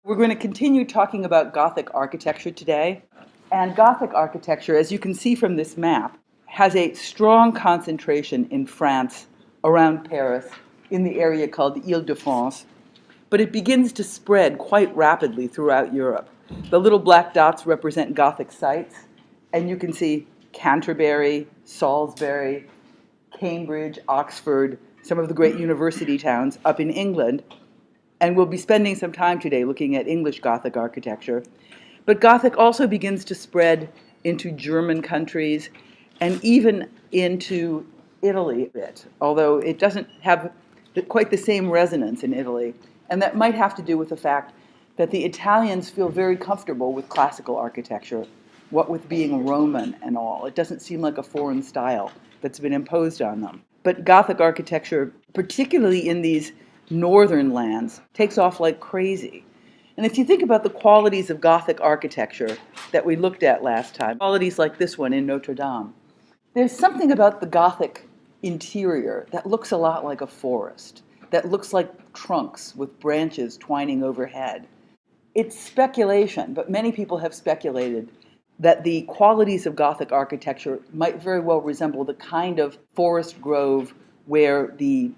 We're going to continue talking about Gothic architecture today. And Gothic architecture, as you can see from this map, has a strong concentration in France, around Paris, in the area called Île-de-France. But it begins to spread quite rapidly throughout Europe. The little black dots represent Gothic sites, and you can see Canterbury, Salisbury, Cambridge, Oxford, some of the great university towns up in England. And we'll be spending some time today looking at English Gothic architecture. But Gothic also begins to spread into German countries and even into Italy a bit, although it doesn't have quite the same resonance in Italy. And that might have to do with the fact that the Italians feel very comfortable with classical architecture, what with being Roman and all. It doesn't seem like a foreign style that's been imposed on them. But Gothic architecture, particularly in these northern lands, takes off like crazy. And if you think about the qualities of Gothic architecture that we looked at last time, qualities like this one in Notre Dame, there's something about the Gothic interior that looks a lot like a forest, that looks like trunks with branches twining overhead. It's speculation, but many people have speculated that the qualities of Gothic architecture might very well resemble the kind of forest grove where the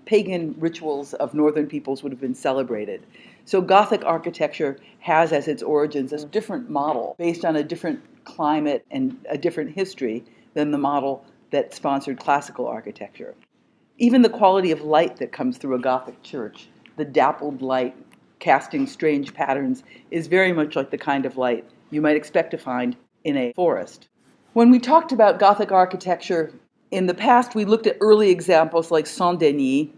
pagan rituals of northern peoples would have been celebrated. So Gothic architecture has as its origins a different model based on a different climate and a different history than the model that sponsored classical architecture. Even the quality of light that comes through a Gothic church, the dappled light casting strange patterns, is very much like the kind of light you might expect to find in a forest. When we talked about Gothic architecture in the past, we looked at early examples like Saint-Denis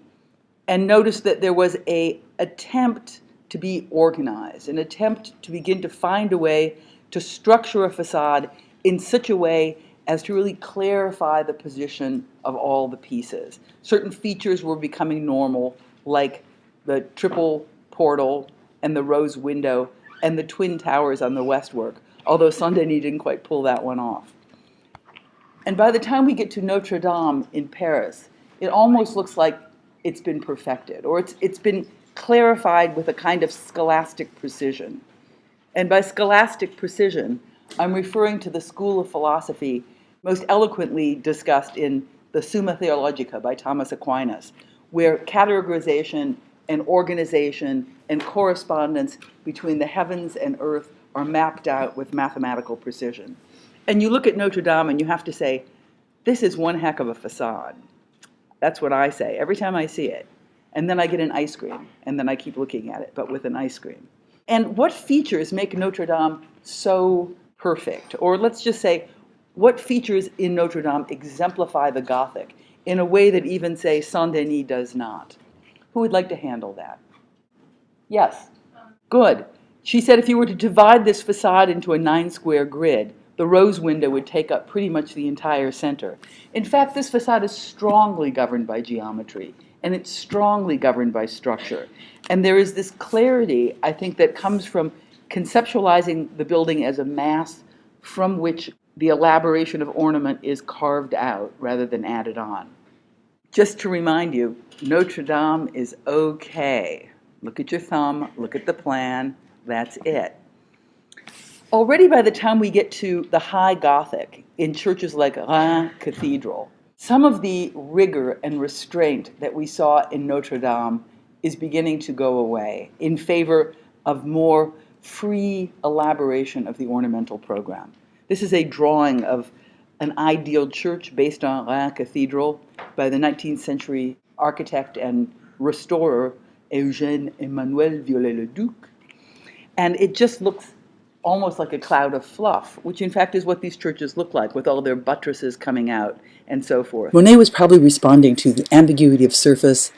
and noticed that there was an attempt to be organized, an attempt to begin to find a way to structure a facade in such a way as to really clarify the position of all the pieces. Certain features were becoming normal, like the triple portal and the rose window and the twin towers on the westwork, although Saint-Denis didn't quite pull that one off. And by the time we get to Notre Dame in Paris, it almost looks like it's been perfected, or it's been clarified with a kind of scholastic precision. And by scholastic precision, I'm referring to the school of philosophy most eloquently discussed in the Summa Theologica by Thomas Aquinas, where categorization and organization and correspondence between the heavens and earth are mapped out with mathematical precision. And you look at Notre Dame and you have to say, this is one heck of a facade. That's what I say every time I see it. And then I get an ice cream, and then I keep looking at it, but with an ice cream. And what features make Notre Dame so perfect? Or let's just say, what features in Notre Dame exemplify the Gothic in a way that even, say, Saint-Denis does not? Who would like to handle that? Yes. Good. She said if you were to divide this facade into a 9-square grid, the rose window would take up pretty much the entire center. In fact, this facade is strongly governed by geometry, and it's strongly governed by structure. And there is this clarity, I think, that comes from conceptualizing the building as a mass from which the elaboration of ornament is carved out rather than added on. Just to remind you, Notre Dame is okay. Look at your thumb, look at the plan, that's it. Already by the time we get to the High Gothic in churches like Reims Cathedral, some of the rigor and restraint that we saw in Notre Dame is beginning to go away in favor of more free elaboration of the ornamental program. This is a drawing of an ideal church based on Reims Cathedral by the 19th century architect and restorer Eugène Emmanuel Viollet-le-Duc. And it just looks almost like a cloud of fluff, which in fact is what these churches look like, with all their buttresses coming out and so forth. Monet was probably responding to the ambiguity of surface,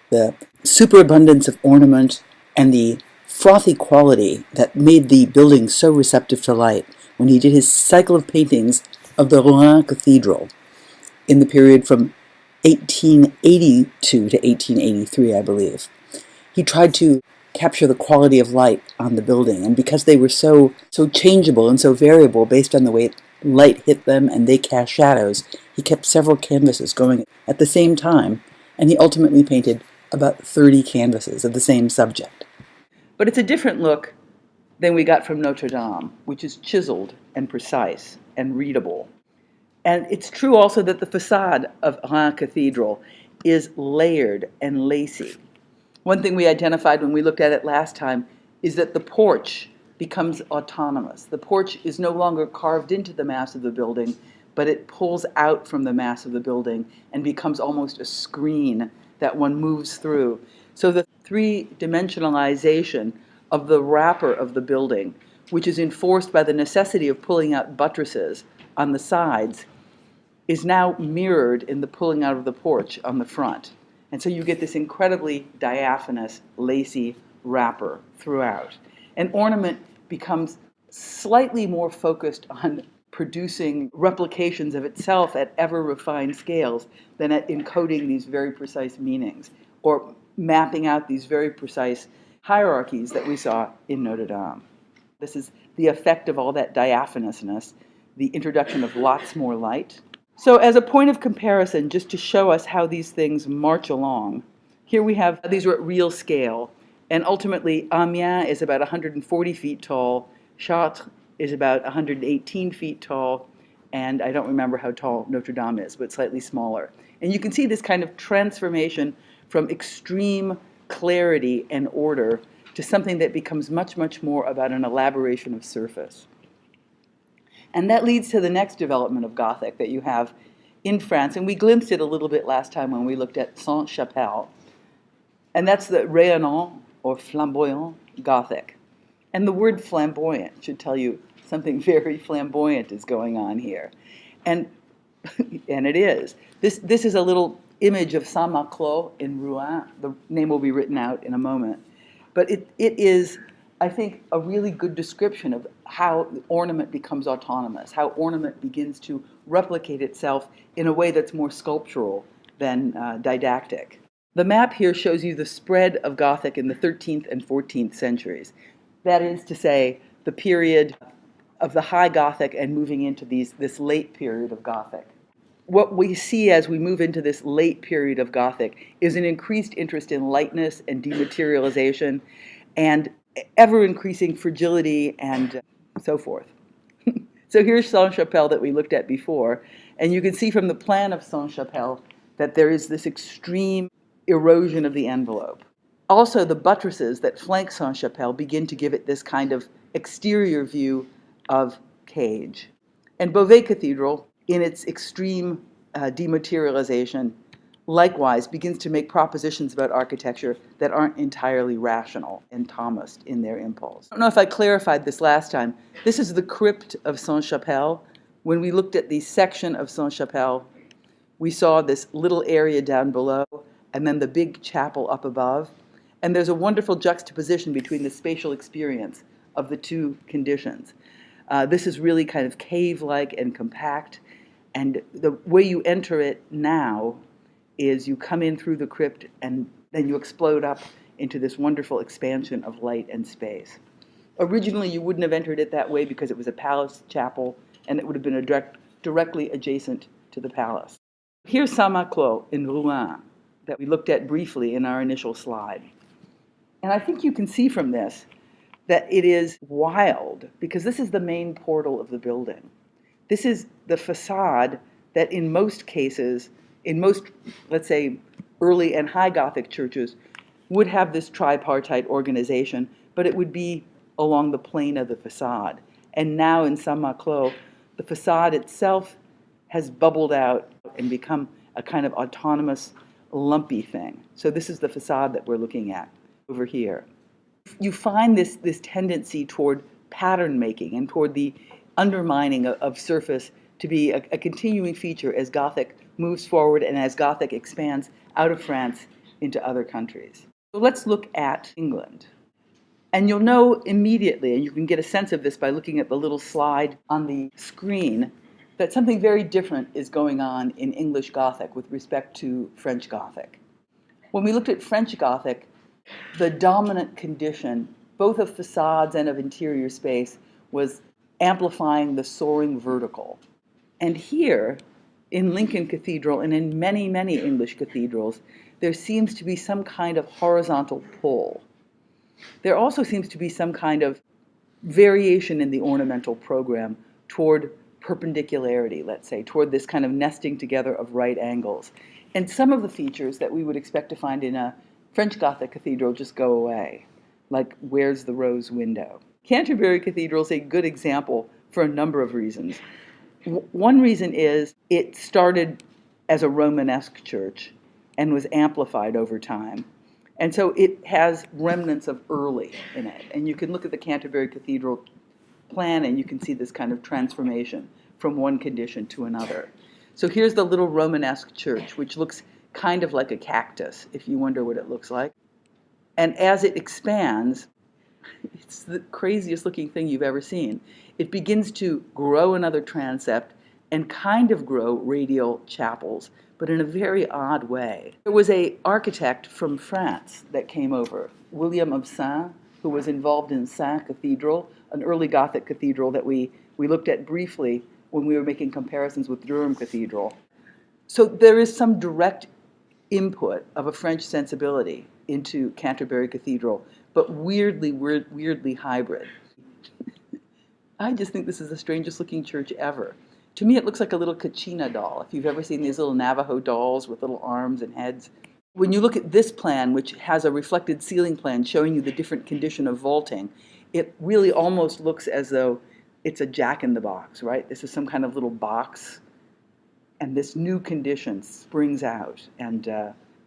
the superabundance of ornament, and the frothy quality that made the building so receptive to light when he did his cycle of paintings of the Rouen Cathedral in the period from 1882 to 1883, I believe. He tried to capture the quality of light on the building, and because they were so changeable and so variable based on the way light hit them and they cast shadows, he kept several canvases going at the same time, and he ultimately painted about 30 canvases of the same subject. But it's a different look than we got from Notre Dame, which is chiseled and precise and readable. And it's true also that the facade of Reims Cathedral is layered and lacy. One thing we identified when we looked at it last time is that the porch becomes autonomous. The porch is no longer carved into the mass of the building, but it pulls out from the mass of the building and becomes almost a screen that one moves through. So the three-dimensionalization of the wrapper of the building, which is enforced by the necessity of pulling out buttresses on the sides, is now mirrored in the pulling out of the porch on the front. And so you get this incredibly diaphanous, lacy wrapper throughout. And ornament becomes slightly more focused on producing replications of itself at ever refined scales than at encoding these very precise meanings or mapping out these very precise hierarchies that we saw in Notre Dame. This is the effect of all that diaphanousness, the introduction of lots more light. So as a point of comparison, just to show us how these things march along, here we have, these are at real scale, and ultimately Amiens is about 140 feet tall, Chartres is about 118 feet tall, and I don't remember how tall Notre Dame is, but slightly smaller. And you can see this kind of transformation from extreme clarity and order to something that becomes much, much more about an elaboration of surface. And that leads to the next development of Gothic that you have in France, and we glimpsed it a little bit last time when we looked at Sainte-Chapelle, and that's the rayonnant or flamboyant Gothic. And the word flamboyant should tell you something very flamboyant is going on here. And, and it is. This is a little image of Saint-Maclou in Rouen. The name will be written out in a moment. But it is, I think, a really good description of how ornament becomes autonomous, how ornament begins to replicate itself in a way that's more sculptural than didactic. The map here shows you the spread of Gothic in the 13th and 14th centuries. That is to say, the period of the High Gothic and moving into this late period of Gothic. What we see as we move into this late period of Gothic is an increased interest in lightness and dematerialization and ever-increasing fragility and so forth. So here's Sainte-Chapelle that we looked at before, and you can see from the plan of Sainte-Chapelle that there is this extreme erosion of the envelope. Also, the buttresses that flank Sainte-Chapelle begin to give it this kind of exterior view of cage. And Beauvais Cathedral, in its extreme dematerialization, likewise begins to make propositions about architecture that aren't entirely rational and Thomist in their impulse. I don't know if I clarified this last time. This is the crypt of Sainte-Chapelle. When we looked at the section of Sainte-Chapelle, we saw this little area down below and then the big chapel up above. And there's a wonderful juxtaposition between the spatial experience of the two conditions. This is really kind of cave-like and compact, and the way you enter it now is you come in through the crypt and then you explode up into this wonderful expansion of light and space. Originally, you wouldn't have entered it that way because it was a palace chapel and it would have been directly adjacent to the palace. Here's Saint-Maclou in Rouen that we looked at briefly in our initial slide. And I think you can see from this that it is wild because this is the main portal of the building. This is the facade that in most cases, in most, let's say, early and high Gothic churches, would have this tripartite organization, but it would be along the plane of the facade. And now in Saint-Maclou, the facade itself has bubbled out and become a kind of autonomous, lumpy thing. So this is the facade that we're looking at over here. You find this tendency toward pattern making and toward the undermining of surface to be a continuing feature as Gothic moves forward and as Gothic expands out of France into other countries. So let's look at England. And you'll know immediately, and you can get a sense of this by looking at the little slide on the screen, that something very different is going on in English Gothic with respect to French Gothic. When we looked at French Gothic, the dominant condition, both of facades and of interior space, was amplifying the soaring vertical. And here, in Lincoln Cathedral and in many, many English cathedrals, there seems to be some kind of horizontal pull. There also seems to be some kind of variation in the ornamental program toward perpendicularity, let's say, toward this kind of nesting together of right angles. And some of the features that we would expect to find in a French Gothic cathedral just go away, like where's the rose window? Canterbury Cathedral is a good example for a number of reasons. One reason is it started as a Romanesque church and was amplified over time. And so it has remnants of early in it. And you can look at the Canterbury Cathedral plan and you can see this kind of transformation from one condition to another. So here's the little Romanesque church, which looks kind of like a cactus, if you wonder what it looks like. And as it expands, it's the craziest looking thing you've ever seen. It begins to grow another transept and kind of grow radial chapels, but in a very odd way. There was an architect from France that came over, William of Saint, who was involved in Saint Cathedral, an early Gothic cathedral that we looked at briefly when we were making comparisons with Durham Cathedral. So there is some direct input of a French sensibility into Canterbury Cathedral, but weirdly hybrid. I just think this is the strangest looking church ever. To me, it looks like a little Kachina doll, if you've ever seen these little Navajo dolls with little arms and heads. When you look at this plan, which has a reflected ceiling plan showing you the different condition of vaulting, it really almost looks as though it's a jack-in-the-box, right? This is some kind of little box, and this new condition springs out and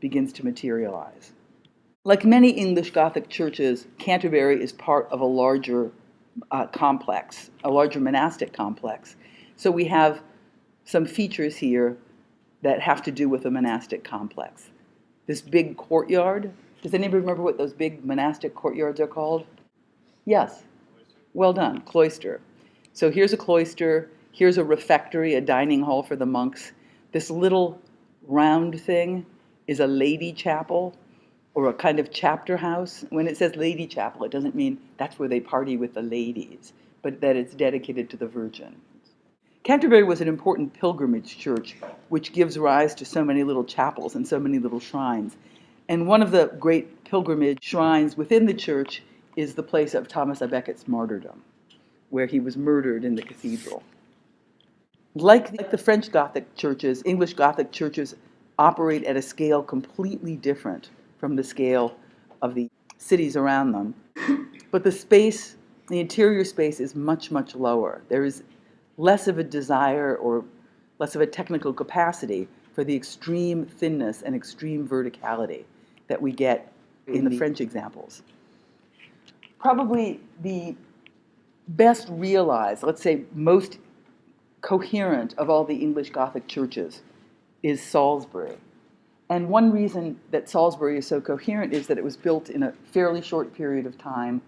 begins to materialize. Like many English Gothic churches, Canterbury is part of a larger complex, a larger monastic complex. So we have some features here that have to do with a monastic complex. This big courtyard, does anybody remember what those big monastic courtyards are called? Yes, well done, cloister. So here's a cloister, here's a refectory, a dining hall for the monks. This little round thing is a lady chapel, or a kind of chapter house. When it says lady chapel, it doesn't mean that's where they party with the ladies, but that it's dedicated to the Virgin. Canterbury was an important pilgrimage church, which gives rise to so many little chapels and so many little shrines. And one of the great pilgrimage shrines within the church is the place of Thomas à Becket's martyrdom, where he was murdered in the cathedral. Like the French Gothic churches, English Gothic churches operate at a scale completely different from the scale of the cities around them. But the space, the interior space is much, much lower. There is less of a desire or less of a technical capacity for the extreme thinness and extreme verticality that we get in the French examples. Probably the best realized, let's say most coherent of all the English Gothic churches is Salisbury. And one reason that Salisbury is so coherent is that it was built in a fairly short period of time,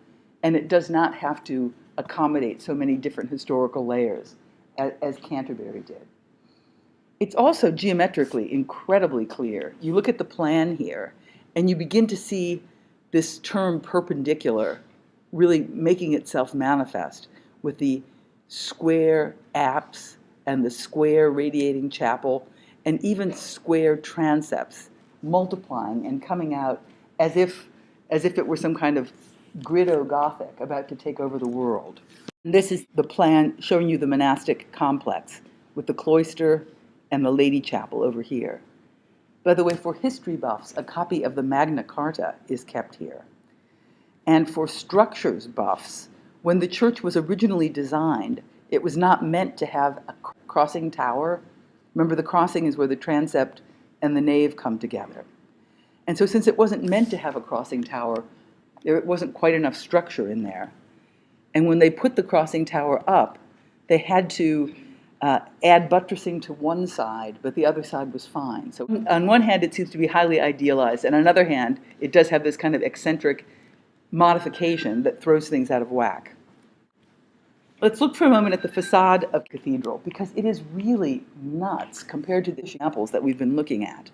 and it does not have to accommodate so many different historical layers as Canterbury did. It's also geometrically incredibly clear. You look at the plan here, and you begin to see this term perpendicular really making itself manifest with the square apse and the square radiating chapel and even square transepts multiplying and coming out as if it were some kind of Grido Gothic about to take over the world. And this is the plan showing you the monastic complex with the cloister and the Lady Chapel over here. By the way, for history buffs, a copy of the Magna Carta is kept here. And for structures buffs, when the church was originally designed, it was not meant to have a crossing tower. Remember, the crossing is where the transept and the nave come together. And so since it wasn't meant to have a crossing tower, there wasn't quite enough structure in there. And when they put the crossing tower up, they had to add buttressing to one side, but the other side was fine. So on one hand, it seems to be highly idealized, and on the other hand, it does have this kind of eccentric modification that throws things out of whack. Let's look for a moment at the facade of the cathedral, because it is really nuts compared to the examples that we've been looking at.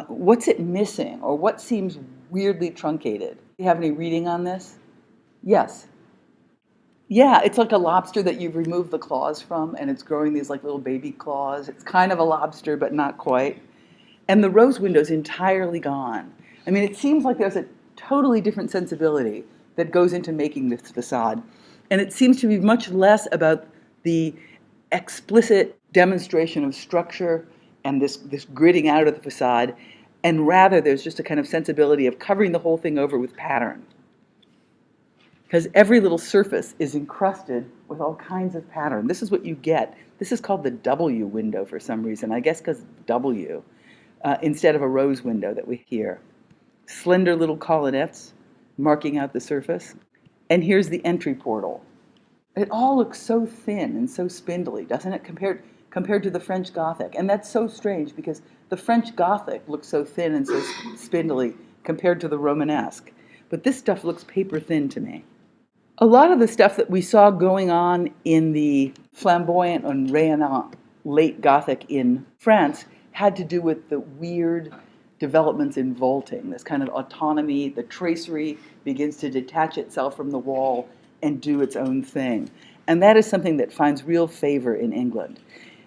What's it missing, or what seems weirdly truncated? Do you have any reading on this? Yes. Yeah, it's like a lobster that you've removed the claws from, and it's growing these like little baby claws. It's kind of a lobster, but not quite. And the rose window's entirely gone. I mean, it seems like there's a totally different sensibility that goes into making this facade. And it seems to be much less about the explicit demonstration of structure and this gridding out of the facade, and rather there's just a kind of sensibility of covering the whole thing over with pattern. Because every little surface is encrusted with all kinds of pattern. This is what you get. This is called the W window for some reason, I guess because W, instead of a rose window that we hear. Slender little colonnettes marking out the surface. And here's the entry portal. It all looks so thin and so spindly, doesn't it, compared to the French Gothic? And that's so strange because the French Gothic looks so thin and so spindly compared to the Romanesque. But this stuff looks paper thin to me. A lot of the stuff that we saw going on in the flamboyant and rayonnant late Gothic in France had to do with the weird developments in vaulting, this kind of autonomy. The tracery begins to detach itself from the wall and do its own thing. And that is something that finds real favor in England.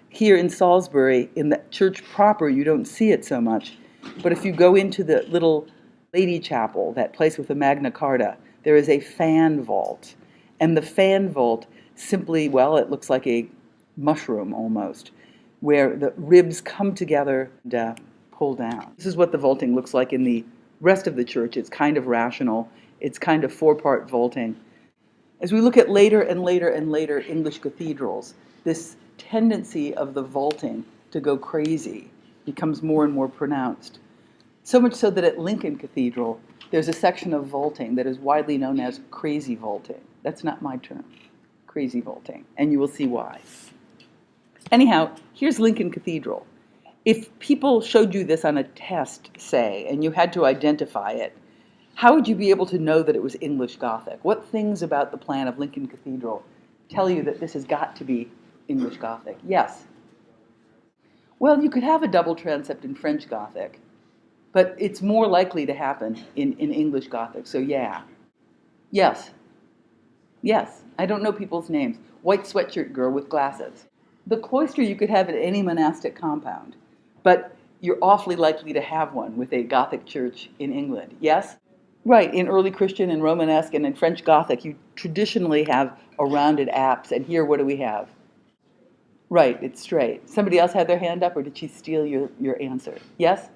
Here in Salisbury, in the church proper, you don't see it so much. But if you go into the little Lady Chapel, that place with the Magna Carta, there is a fan vault. And the fan vault simply, well, it looks like a mushroom almost, where the ribs come together and pull down. This is what the vaulting looks like in the rest of the church. It's kind of rational. It's kind of four-part vaulting. As we look at later and later and later English cathedrals, this tendency of the vaulting to go crazy becomes more and more pronounced. So much so that at Lincoln Cathedral, there's a section of vaulting that is widely known as crazy vaulting. That's not my term, crazy vaulting, and you will see why. Anyhow, here's Lincoln Cathedral. If people showed you this on a test, say, and you had to identify it, how would you be able to know that it was English Gothic? What things about the plan of Lincoln Cathedral tell you that this has got to be English Gothic? Yes? Well, you could have a double transept in French Gothic, but it's more likely to happen in English Gothic, so yeah. Yes. Yes. I don't know people's names. White sweatshirt girl with glasses. The cloister you could have at any monastic compound, but you're awfully likely to have one with a Gothic church in England. Yes? Right. In early Christian and Romanesque and in French Gothic, you traditionally have a rounded apse, and here what do we have? Right, it's straight. Somebody else had their hand up, or did she steal your answer? Yes?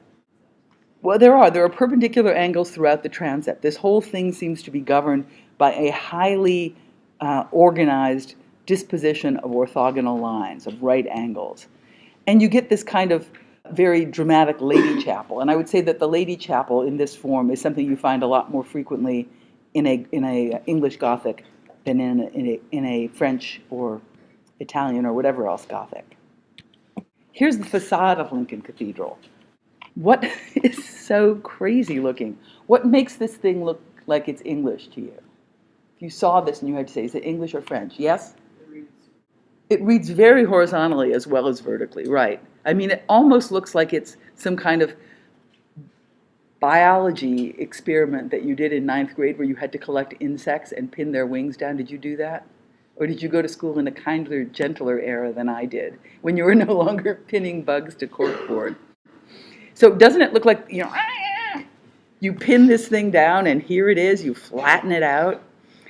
Well, there are perpendicular angles throughout the transept. This whole thing seems to be governed by a highly organized disposition of orthogonal lines, of right angles. And you get this kind of very dramatic Lady Chapel. And I would say that the Lady Chapel in this form is something you find a lot more frequently in a English Gothic than in a French or Italian or whatever else Gothic. Here's the facade of Lincoln Cathedral. What is so crazy looking? What makes this thing look like it's English to you? If you saw this and you had to say, is it English or French? Yes? It reads very horizontally as well as vertically, right. I mean, it almost looks like it's some kind of biology experiment that you did in 9th grade where you had to collect insects and pin their wings down. Did you do that? Or did you go to school in a kinder, gentler era than I did, when you were no longer pinning bugs to corkboard? So doesn't it look like, you pin this thing down and here it is, you flatten it out?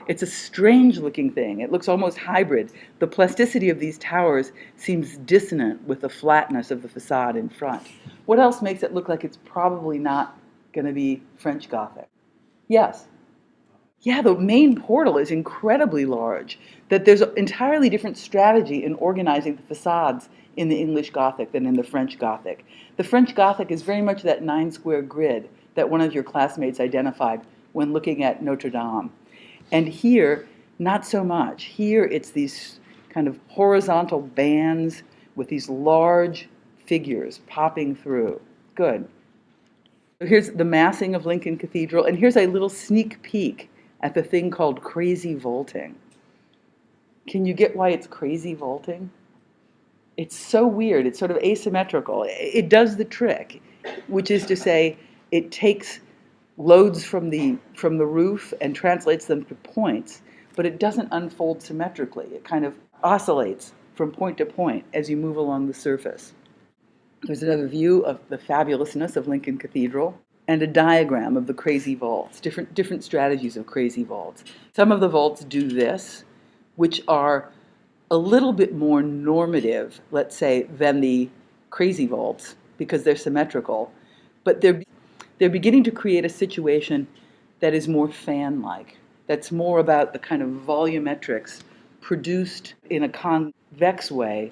It's a strange looking thing. It looks almost hybrid. The plasticity of these towers seems dissonant with the flatness of the facade in front. What else makes it look like it's probably not going to be French Gothic? Yes? Yeah, the main portal is incredibly large, that there's an entirely different strategy in organizing the facades in the English Gothic than in the French Gothic. The French Gothic is very much that 9-square grid that one of your classmates identified when looking at Notre Dame. And here, not so much. Here it's these kind of horizontal bands with these large figures popping through. Good. So here's the massing of Lincoln Cathedral, and here's a little sneak peek at the thing called crazy vaulting. Can you get why it's crazy vaulting? It's so weird. It's sort of asymmetrical. It does the trick, which is to say it takes loads from the roof and translates them to points, but it doesn't unfold symmetrically. It kind of oscillates from point to point as you move along the surface. There's another view of the fabulousness of Lincoln Cathedral. and a diagram of the crazy vaults, different strategies of crazy vaults. Some of the vaults do this, which are a little bit more normative, let's say, than the crazy vaults, because they're symmetrical, but they're beginning to create a situation that is more fan-like, that's more about the kind of volumetrics produced in a convex way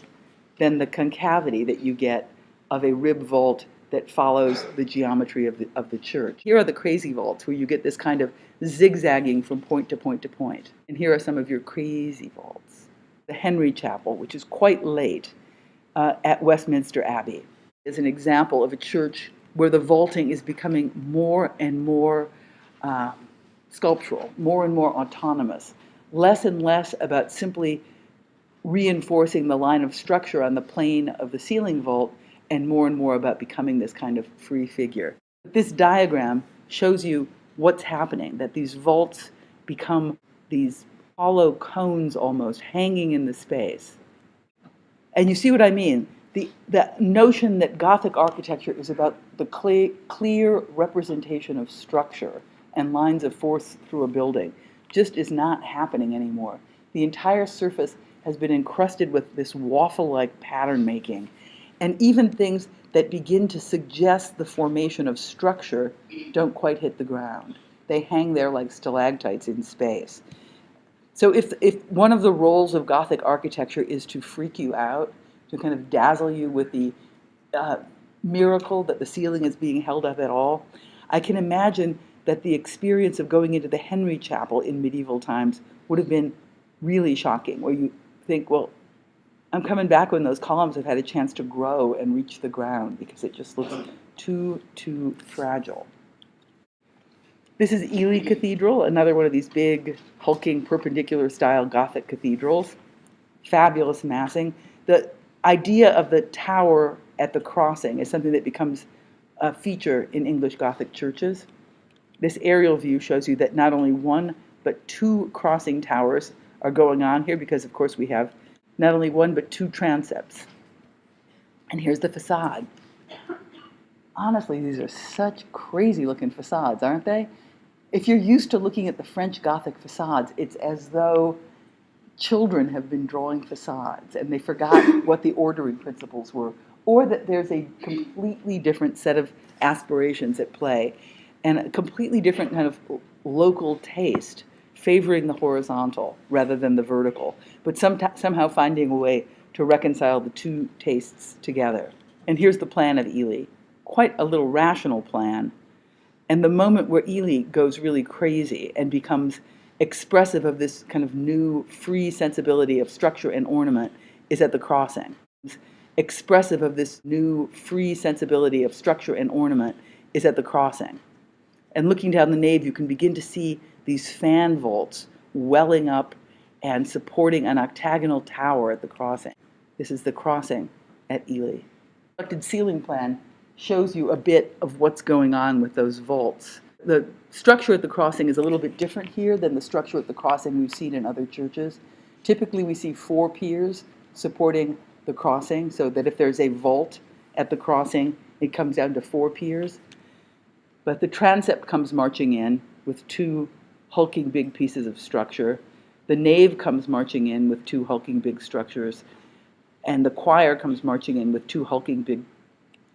than the concavity that you get of a rib vault that follows the geometry of the church. Here are the crazy vaults, where you get this kind of zigzagging from point to point to point. And here are some of your crazy vaults. The Henry Chapel, which is quite late at Westminster Abbey, is an example of a church where the vaulting is becoming more and more sculptural, more and more autonomous, less and less about simply reinforcing the line of structure on the plane of the ceiling vault, and more about becoming this kind of free figure. This diagram shows you what's happening, that these vaults become these hollow cones almost hanging in the space. And you see what I mean? The notion that Gothic architecture is about the clear representation of structure and lines of force through a building just is not happening anymore. The entire surface has been encrusted with this waffle-like pattern making. And even things that begin to suggest the formation of structure don't quite hit the ground. They hang there like stalactites in space. So if one of the roles of Gothic architecture is to freak you out, to kind of dazzle you with the miracle that the ceiling is being held up at all, I can imagine that the experience of going into the Henry Chapel in medieval times would have been really shocking, where you think, well, I'm coming back when those columns have had a chance to grow and reach the ground, because it just looks too fragile. This is Ely Cathedral, another one of these big, hulking, perpendicular style Gothic cathedrals. Fabulous massing. The idea of the tower at the crossing is something that becomes a feature in English Gothic churches. This aerial view shows you that not only one, but two crossing towers are going on here, because of course we have not only one, but two transepts. And here's the facade. Honestly, these are such crazy looking facades, aren't they? If you're used to looking at the French Gothic facades, it's as though children have been drawing facades and they forgot what the ordering principles were, or that there's a completely different set of aspirations at play and a completely different kind of local taste favoring the horizontal rather than the vertical, but somehow finding a way to reconcile the two tastes together. And here's the plan of Ely. Quite a little rational plan. And the moment where Ely goes really crazy and becomes expressive of this kind of new, free sensibility of structure and ornament is at the crossing. Expressive of this new, free sensibility of structure and ornament is at the crossing. And looking down the nave, you can begin to see these fan vaults welling up and supporting an octagonal tower at the crossing. This is the crossing at Ely. The constructed ceiling plan shows you a bit of what's going on with those vaults. The structure at the crossing is a little bit different here than the structure at the crossing we've seen in other churches. Typically we see 4 piers supporting the crossing, so that if there's a vault at the crossing, it comes down to 4 piers. But the transept comes marching in with 2 hulking big pieces of structure. The nave comes marching in with 2 hulking big structures. And the choir comes marching in with 2 hulking big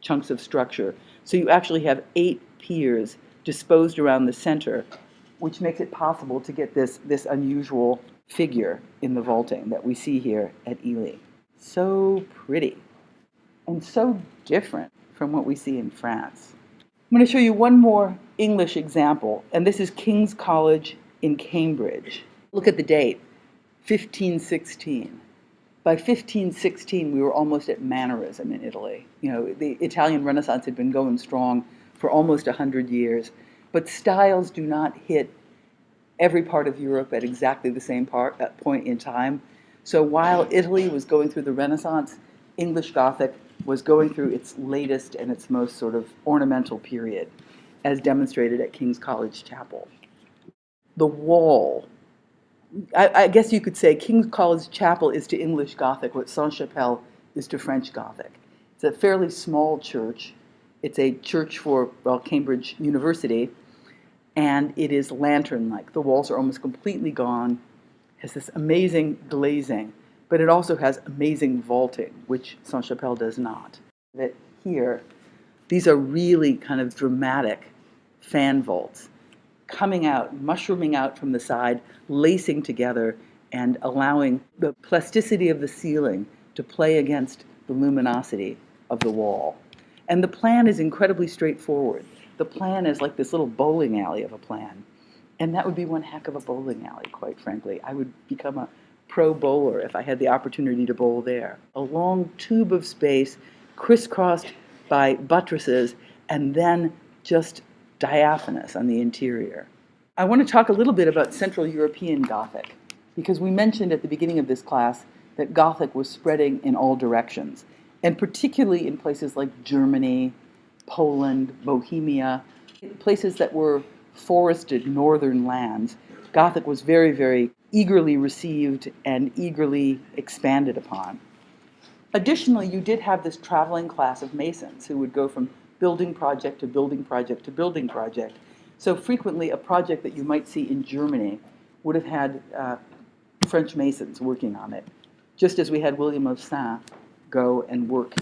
chunks of structure. So you actually have 8 piers disposed around the center, which makes it possible to get this unusual figure in the vaulting that we see here at Ely. So pretty and so different from what we see in France. I'm going to show you one more English example, and this is King's College in Cambridge. Look at the date, 1516. By 1516, we were almost at Mannerism in Italy. You know, the Italian Renaissance had been going strong for almost 100 years, but styles do not hit every part of Europe at exactly the same point in time. So while Italy was going through the Renaissance, English Gothic was going through its latest and its most sort of ornamental period, as demonstrated at King's College Chapel. The wall. I guess you could say King's College Chapel is to English Gothic what Sainte-Chapelle is to French Gothic. It's a fairly small church. It's a church for, well, Cambridge University, and it is lantern-like. The walls are almost completely gone, has this amazing glazing, but it also has amazing vaulting, which Sainte-Chapelle does not. That here, these are really kind of dramatic fan vaults, coming out, mushrooming out from the side, lacing together, and allowing the plasticity of the ceiling to play against the luminosity of the wall. And the plan is incredibly straightforward. The plan is like this little bowling alley of a plan. And that would be one heck of a bowling alley, quite frankly. I would become a pro bowler if I had the opportunity to bowl there. A long tube of space, crisscrossed by buttresses, and then just diaphanous on the interior. I want to talk a little bit about Central European Gothic, because we mentioned at the beginning of this class that Gothic was spreading in all directions, and particularly in places like Germany, Poland, Bohemia, places that were forested northern lands. Gothic was very, very eagerly received and eagerly expanded upon. Additionally, you did have this traveling class of masons who would go from building project to building project to building project. So frequently, a project that you might see in Germany would have had French masons working on it, just as we had William of Saint go and work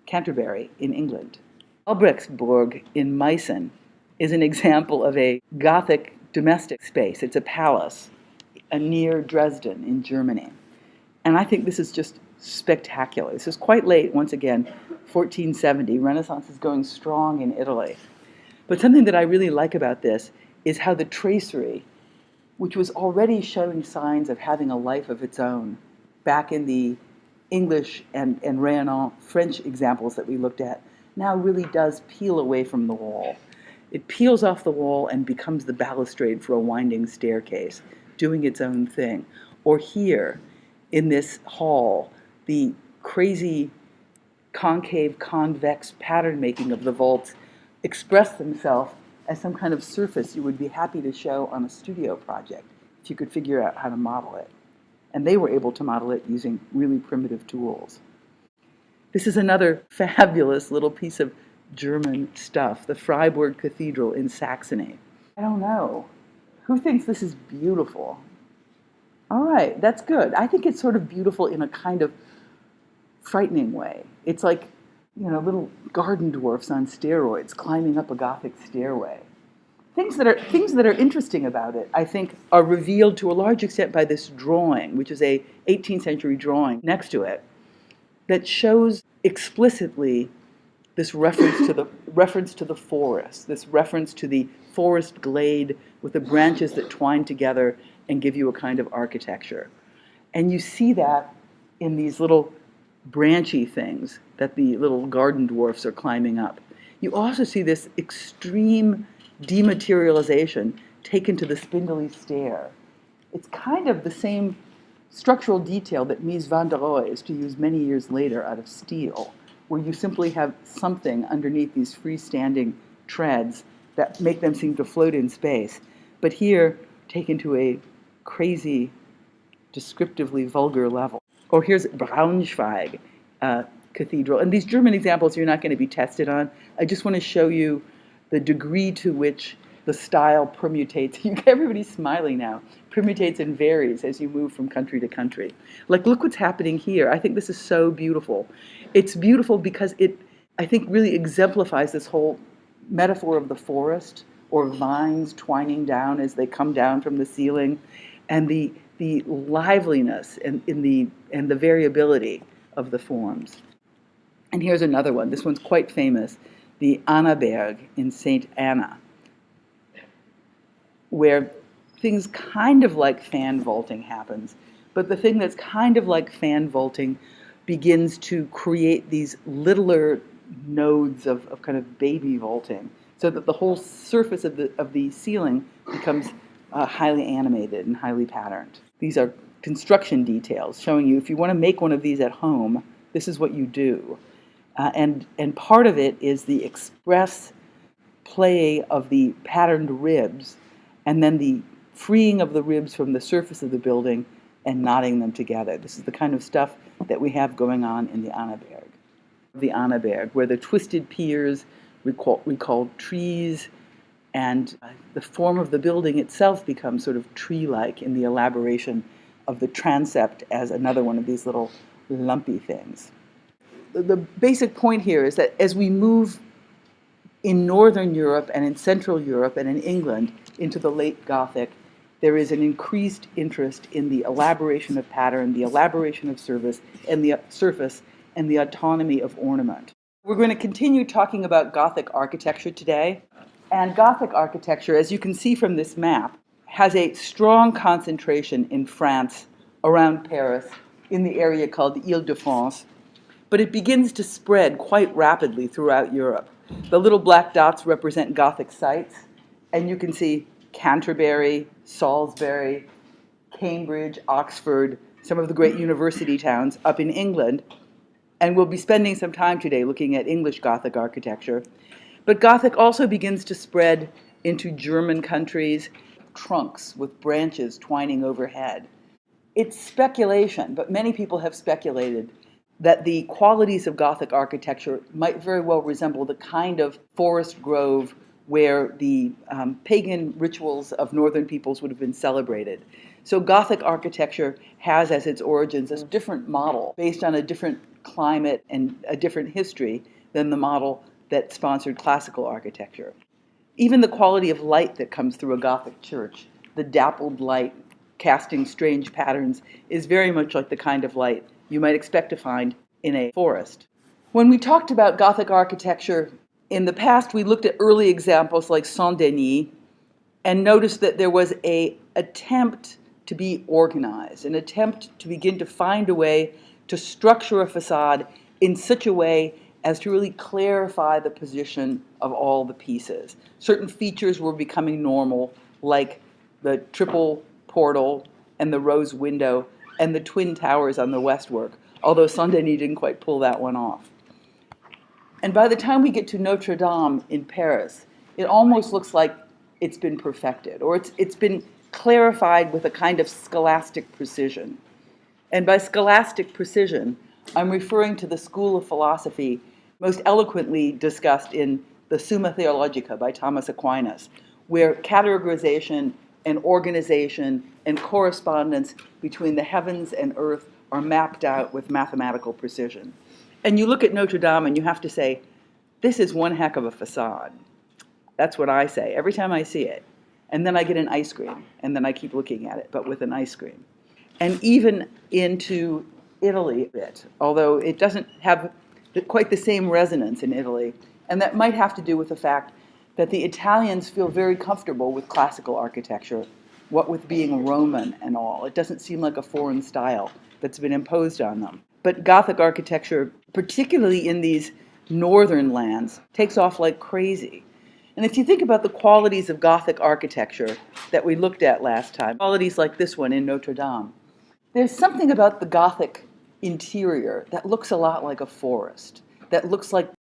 Canterbury in England. Albrechtsburg in Meissen is an example of a Gothic domestic space. It's a palace near Dresden in Germany. And I think this is just spectacular. This is quite late, once again, 1470. Renaissance is going strong in Italy. But something that I really like about this is how the tracery, which was already showing signs of having a life of its own back in the English and Rhénan French examples that we looked at, now really does peel away from the wall. It peels off the wall and becomes the balustrade for a winding staircase, doing its own thing. Or here, in this hall, the crazy concave, convex pattern making of the vaults express themselves as some kind of surface you would be happy to show on a studio project if you could figure out how to model it. And they were able to model it using really primitive tools. This is another fabulous little piece of German stuff, the Freiburg Cathedral in Saxony. I don't know. Who thinks this is beautiful? All right, that's good. I think it's sort of beautiful in a kind of frightening way. It's like, you know, little garden dwarfs on steroids climbing up a Gothic stairway. Things that are interesting about it, I think, are revealed to a large extent by this drawing, which is a 18th century drawing next to it, that shows explicitly this reference to the forest, this reference to the forest glade with the branches that twine together and give you a kind of architecture. And you see that in these little branchy things that the little garden dwarfs are climbing up. You also see this extreme dematerialization taken to the spindly stair. It's kind of the same structural detail that Mies van der Rohe is to use many years later out of steel, where you simply have something underneath these freestanding treads that make them seem to float in space. But here, taken to a crazy, descriptively vulgar level. Or here's Braunschweig Cathedral. And these German examples you're not going to be tested on. I just want to show you the degree to which the style permutates. Everybody's smiling now. Permutates and varies as you move from country to country. Like, look what's happening here. I think this is so beautiful. It's beautiful because it, I think, really exemplifies this whole metaphor of the forest, or vines twining down as they come down from the ceiling, and the liveliness and the variability of the forms. And here's another one. This one's quite famous, the Annaberg in St. Anna, where things kind of like fan vaulting happens, but the thing that's kind of like fan vaulting begins to create these littler nodes of kind of baby vaulting, so that the whole surface of the ceiling becomes highly animated and highly patterned. These are construction details showing you if you want to make one of these at home, this is what you do. And part of it is the express play of the patterned ribs, and then the freeing of the ribs from the surface of the building and knotting them together. This is the kind of stuff that we have going on in the Annaberg. the Annaberg, where the twisted piers recall trees, and the form of the building itself becomes sort of tree-like in the elaboration of the transept as another one of these little lumpy things. The basic point here is that as we move in Northern Europe and in Central Europe and in England into the late Gothic, there is an increased interest in the elaboration of pattern, the elaboration of surface, and the autonomy of ornament. We're going to continue talking about Gothic architecture today. And Gothic architecture, as you can see from this map, has a strong concentration in France, around Paris, in the area called Île-de-France, but it begins to spread quite rapidly throughout Europe. The little black dots represent Gothic sites, and you can see Canterbury, Salisbury, Cambridge, Oxford, some of the great university towns up in England. And we'll be spending some time today looking at English Gothic architecture. But Gothic also begins to spread into German countries, trunks with branches twining overhead. It's speculation, but many people have speculated that the qualities of Gothic architecture might very well resemble the kind of forest grove where the pagan rituals of northern peoples would have been celebrated. So Gothic architecture has as its origins a different model based on a different climate and a different history than the model that sponsored classical architecture. Even the quality of light that comes through a Gothic church, the dappled light casting strange patterns, is very much like the kind of light you might expect to find in a forest. When we talked about Gothic architecture in the past, we looked at early examples like Saint-Denis and noticed that there was an attempt to be organized, an attempt to begin to find a way to structure a facade in such a way as to really clarify the position of all the pieces. Certain features were becoming normal, like the triple portal and the rose window and the twin towers on the westwork, although Saint-Denis didn't quite pull that one off. And by the time we get to Notre Dame in Paris, it almost looks like it's been perfected, or it's been clarified with a kind of scholastic precision. And by scholastic precision, I'm referring to the school of philosophy most eloquently discussed in the Summa Theologica by Thomas Aquinas, where categorization and organization and correspondence between the heavens and earth are mapped out with mathematical precision. And you look at Notre Dame and you have to say, this is one heck of a facade. That's what I say every time I see it. And then I get an ice cream, and then I keep looking at it, but with an ice cream. And even into Italy a bit, although it doesn't have quite the same resonance in Italy. And that might have to do with the fact that the Italians feel very comfortable with classical architecture, what with being Roman and all. It doesn't seem like a foreign style that's been imposed on them. But Gothic architecture, particularly in these northern lands, takes off like crazy. And if you think about the qualities of Gothic architecture that we looked at last time, qualities like this one in Notre Dame, there's something about the Gothic interior that looks a lot like a forest, that looks like